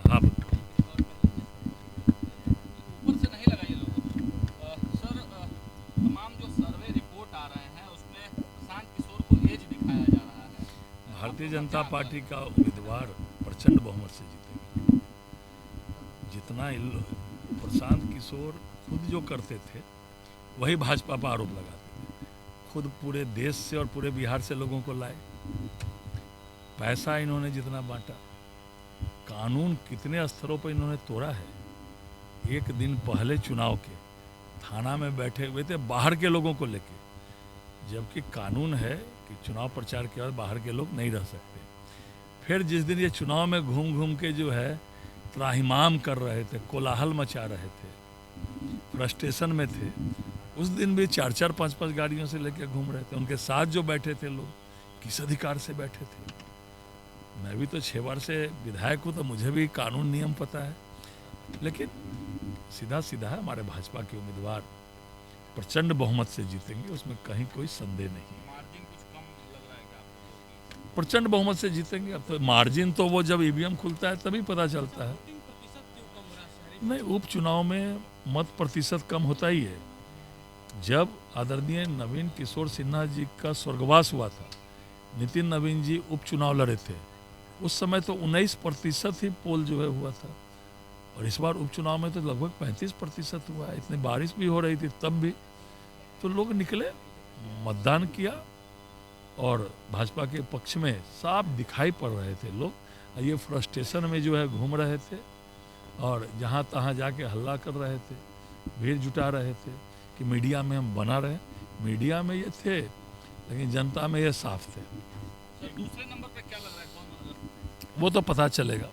हाँ ऊपर से नहीं लगा ये लोगों सर तमाम जो सर्वे रिपोर्ट आ रहे हैं उसमें प्रशांत किशोर को एज दिखाया जा रहा है। आप भारतीय लोग का जनता क्या पार्टी का उम्मीदवार प्रचंड बहुमत से जीतेगी। जितना प्रशांत किशोर खुद जो करते थे वही भाजपा पर आरोप लगाते थे। खुद पूरे देश से और पूरे बिहार से लोगों को लाए, पैसा इन्होंने जितना बांटा, कानून कितने स्तरों पर इन्होंने तोड़ा है। एक दिन पहले चुनाव के थाना में बैठे हुए थे बाहर के लोगों को लेके, जबकि कानून है कि चुनाव प्रचार के बाद बाहर के लोग नहीं रह सकते। फिर जिस दिन ये चुनाव में घूम घूम के जो है त्राहिमाम कर रहे थे, कोलाहल मचा रहे थे, फ्रस्ट्रेशन में थे, उस दिन भी 4-4 5-5 गाड़ियों से लेकर घूम रहे थे। उनके साथ जो बैठे थे लोग किस अधिकार से बैठे थे। मैं भी तो 6 बार से विधायक हूँ, तो मुझे भी कानून नियम पता है। लेकिन सीधा सीधा है, हमारे भाजपा के उम्मीदवार प्रचंड बहुमत से जीतेंगे, उसमें कहीं कोई संदेह नहीं। मार्जिन कुछ कम लग रहा है क्या आपको? प्रचंड बहुमत से जीतेंगे। अब तो मार्जिन तो वो जब ईवीएम खुलता है तभी पता चलता है। नहीं, उपचुनाव में मत प्रतिशत कम होता ही है। जब आदरणीय नवीन किशोर सिन्हा जी का स्वर्गवास हुआ था, नितिन नवीन जी उपचुनाव लड़े थे, उस समय तो 19% ही पोल जो है हुआ था। और इस बार उपचुनाव में तो लगभग 35% हुआ है। इतनी बारिश भी हो रही थी तब भी तो लोग निकले, मतदान किया और भाजपा के पक्ष में साफ दिखाई पड़ रहे थे लोग। ये फ्रस्ट्रेशन में जो है घूम रहे थे और जहाँ तहाँ जाके हल्ला कर रहे थे, भीड़ जुटा रहे थे कि मीडिया में हम बना रहे। मीडिया में ये थे लेकिन जनता में ये साफ थे। सर दूसरे नंबर पे क्या लग रहा है, कौन मतलब वो तो पता चलेगा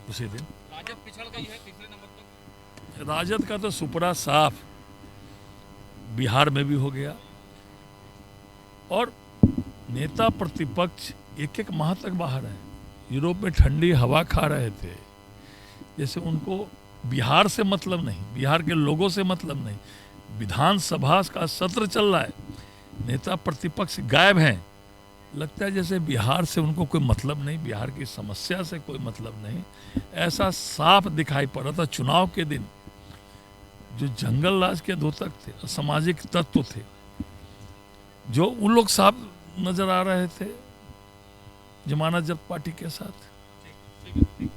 उसी दिन। राजद पिछड़ गई है तीसरे नंबर तक? राजद का तो सुपड़ा साफ बिहार में भी हो गया और नेता प्रतिपक्ष एक एक माह तक बाहर है। यूरोप में ठंडी हवा खा रहे थे, जैसे उनको बिहार से मतलब नहीं, बिहार के लोगों से मतलब नहीं। विधानसभा का सत्र चल रहा है, नेता प्रतिपक्ष गायब हैं। लगता है जैसे बिहार से उनको कोई मतलब नहीं, बिहार की समस्या से कोई मतलब नहीं। ऐसा साफ दिखाई पड़ रहा था चुनाव के दिन। जो जंगल राज के द्योतक थे, असामाजिक तत्व थे, जो उन लोग साफ नजर आ रहे थे जमानत जब्त पार्टी के साथ।